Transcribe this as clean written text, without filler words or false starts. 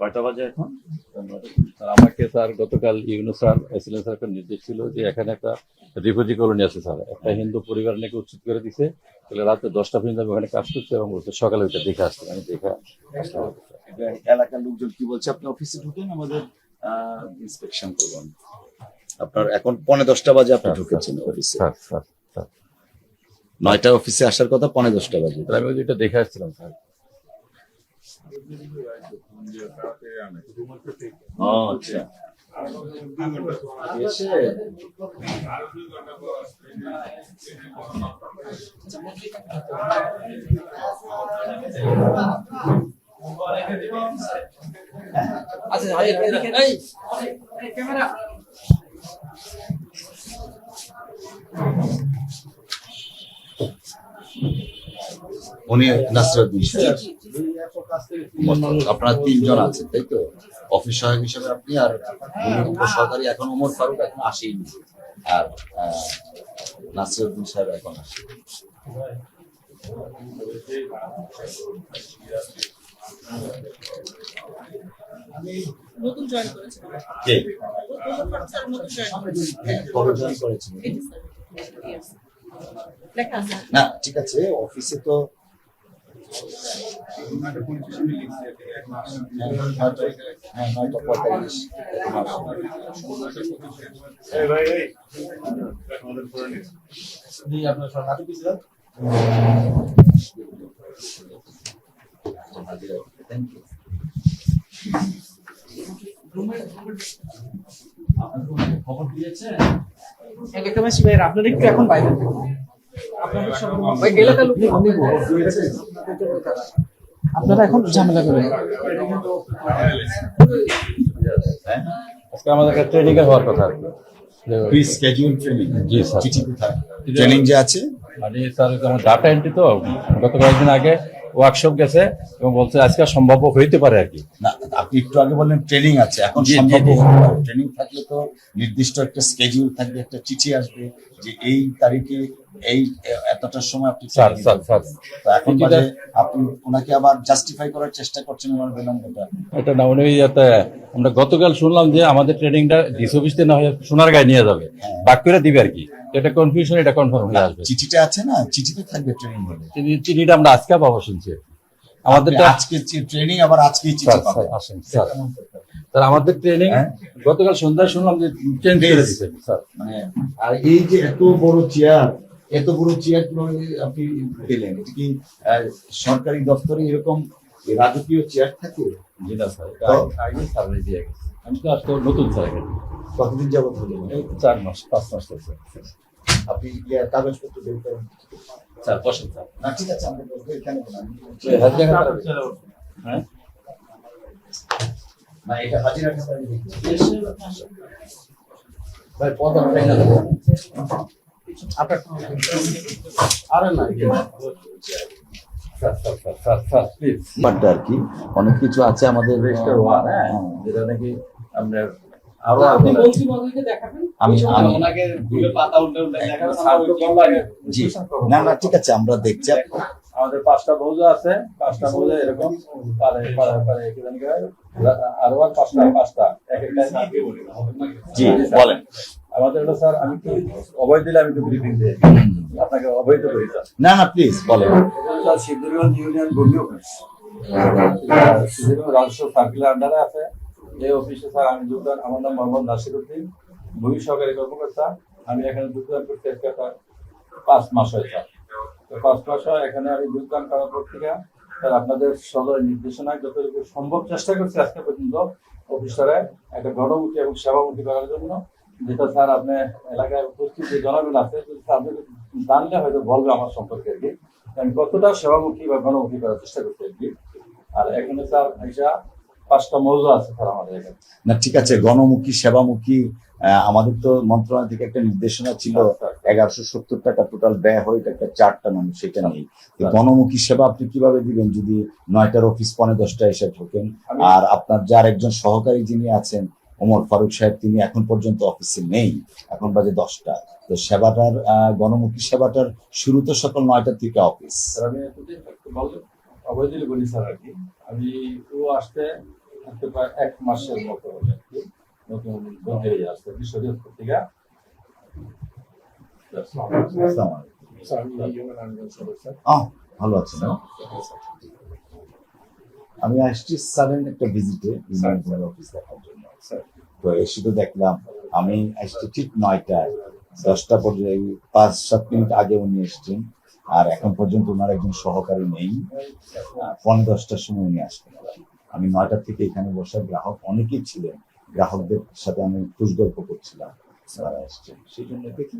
কয়টা বাজে এখন? স্যার আমাকে স্যার গতকাল ইউনূস স্যার এসএলএন স্যার একটা নির্দেশ ছিল যে এখানে একটা রিফিউজি কলোনি আছে স্যার, একটা হিন্দু পরিবার নাকি উচ্ছেদ করে দিছে। তাহলে রাতে 10টা পর্যন্ত আমি ওখানে কাজ করছি এবং বলছে সকালে ওইটা দেখে আসতে, আমি দেখে আসলাম। এলাকার লোকজন কি বলছে? আপনি অফিসে ঢুকেন, আমাদের ইন্সপেকশন করবেন। আপনার এখন 9:45 বাজে আপনি ঢুকেছেন অফিসে। স্যার স্যার স্যার 9টা অফিসে আসার কথা, 9:45 বাজে। স্যার আমি ওইটা দেখে আসছিলাম স্যার। ও আচ্ছা। এসে উনি নাসিরউদ্দিন সাহেব। আপনারা 3 জন আছেন তাই তো? অফিস সহায়ক হিসেবে আপনি আর উনি সহকারী। এখন ওমর ফারুক এখন আসেনি, আর নাসিরউদ্দিন সাহেব এখন আসে। নতুন জয়েন করেছে। কে? স্যার নতুন জয়েন হ্যাঁ, কবে জয়েন করেছেন? লেখা আছে। না ঠিক আছে, অফিসে তো হ্যাঁ 9:45 এখন থ্যাংক ইউ। খবর দিয়েছেন? এলাকাবাসী ভাইয়ের আপনারা একটু এখন বাইরে আপনাদের সব ওই এলাকার লোক আপনারা এখন ঝামেলা করেন। আজকে আমাদের একটা ট্রেনিং এ হওয়ার কথা আর কি। Pre schedule training. জি স্যার। চিঠি কোথায়? ট্রেনিং যে আছে মানে স্যার আমার ডাটা এন্ট্রি তো গত কয়েকদিন আগে ওয়ার্কশপ গেছে এবং বলছে আজকে সম্ভব হইতে পারে আর কি। না, আপনি একটু আগে বললেন ট্রেনিং আছে, এখন জি, জি, সম্ভব জি। ট্রেনিং থাকলে তো নির্দিষ্ট একটা স্কেডিউল থাকবে, একটা চিঠি আসবে যে এই তারিখে এই এতটার সময় আপনি স্যার training স্যার দিতে স্যার হবে। তো এখন বাজে আপনি ওনাকে আবার জাস্টিফাই করার চেষ্টা করছেন ওনার বিলম্বটা। এটা না উনি যাতে আমরা গতকাল শুনলাম যে আমাদের ট্রেনিংটা ডিস অফিসে না হয়ে সোনারগাঁয়ে নিয়ে যাবে, বাক করে দিবে আর কি। এটা কনফিউশন, এটা কনফার্ম হয়ে আসবে। চিঠিটা আছে না, চিঠিতে থাকবে ট্রেনিং হলে। চিঠিটা আমরা আজকে পাবো শুনছি। আমাদের আমাদেরটা আজকে ট্রেনিং, আবার আজকেই চিঠি স্যার পাবে। স্যার আসেন স্যার। স্যার আমাদের ট্রেনিং হ্যাঁ? গতকাল সন্ধ্যায় শুনলাম যে চেঞ্জ করে দিচ্ছে স্যার। মানে আর এই যে এত বড় চেয়ার, এত বড় চেয়ার কিভাবে আপনি পেলেন? এটা কি সরকারি দপ্তরে এরকম রাজকীয় চেয়ার থাকে? জি না স্যার, এটা আগে সার্ভিস দিয়ে গেছে। আমি তো আজকে নতুন স্যার এখানে। কতদিন যাবত হলো? এই 4 মাস 5 মাস হচ্ছে আপনি কাগজপত্র বের করেন? স্যার। বসেন স্যার। না ঠিক আছে, আমরা বলবো এখানে বলুন। হ্যাঁ না, এটা হাজিরা খাতা আমি দেখি। ভাই পদ আপনার না আপনার আরে না, sir sir sir sir sir please. But আর কি অনেক কিছু আছে আমাদের রেজিস্টার 1 হ্যাঁ, যেটা নাকি আমরা আরো আপনি মন্ত্রী মহোদয়কে দেখাবেন। আমি ওনাকে ভুলে পাতা উল্টে উল্টে দেখাবেন, স্যার তো কম লাগে। জি না না ঠিক আছে, আমরা দেখছি। আমাদের 5টা মৌজা আছে, 5টা মৌজা এরকম পারে পারে পারে কি জানি আরো 5টা এক একটা জি বলেন। আমাদের হলো স্যার, আমি একটু অবৈধ দিলে আমি একটু ব্রিফিং দিই আপনাকে, অবৈধ করি স্যার। না না প্লিজ বলেন। সিদ্ধগঞ্জ ইউনিয়ন ভূমি অফিস সিদ্ধগঞ্জ রাজস্ব সার্কেলের আন্ডারে আছে। এই অফিসে স্যার আমি যোগদান, আমার নাম মোহাম্মদ নাসিরউদ্দিন, ভূমি সহকারী কর্মকর্তা। আমি এখানে যোগদান করতে একটা 5 মাস হয় স্যার। তো 5 মাস হয় এখানে আমি যোগদান করার পর থেকে স্যার আপনাদের সদয় নির্দেশনায় যতটুকু সম্ভব চেষ্টা করছি আজকে পর্যন্ত অফিসারে একটা গণমুখী এবং সেবামুখী করার জন্য, যেটা স্যার আপনি এলাকায় উপস্থিত যে জনগণ আছে আপনি জানলে হয়তো বলবে আমার সম্পর্কে আর কি, আমি কতটা সেবামুখী বা গণমুখী করার চেষ্টা করছি আর কি। আর এখানে স্যার এটা 5টা মৌজা আছে স্যার আমাদের এখানে। না ঠিক আছে, গণমুখী সেবামুখী আমাদের তো মন্ত্রণালয় থেকে একটা নির্দেশনা ছিল 1170 টাকা টোটাল ব্যয় হয়, এটা একটা 4টা মানুষ, সেটা নেই। গণমুখী সেবা আপনি কিভাবে দিবেন যদি 9টার অফিস 9:45 এসে ঢোকেন? আর আপনার যার একজন সহকারী যিনি আছেন ওমর ফারুক সাহেব, তিনি এখন পর্যন্ত অফিসে নেই, এখন বাজে 10টা। তো সেবাটার গণমুখী সেবাটার শুরু তো সকাল 9টা থেকে অফিস। স্যার আমি একটু বলতে অবৈধ বলি স্যার আর কি। আমি ও আসতে আজকে প্রায় 1 মাসের মতো হলো আর কি নতুন বদলি হয়ে আসছে শরীয়তপুর থেকে। আসসালামু আলাইকুম। ভালো আছেন না? আমি আসছি সাডেন একটা ভিজিটে ইউনিয়ন ভূমি অফিস দেখার জন্য। তো এসে তো দেখলাম, আমি আসছি ঠিক 9টায়, 10টা পর্যন্ত 5-7 মিনিট আগে উনি এসছেন, আর এখন পর্যন্ত ওনার একজন সহকারী নেই। 10:15টার সময় উনি আসবেন। আমি 9টা থেকে এখানে বসা, গ্রাহক অনেকেই ছিলেন, গ্রাহকদের সাথে আমি খুশ গল্প করছিলাম, তারা এসছেন, সেই জন্য দেখি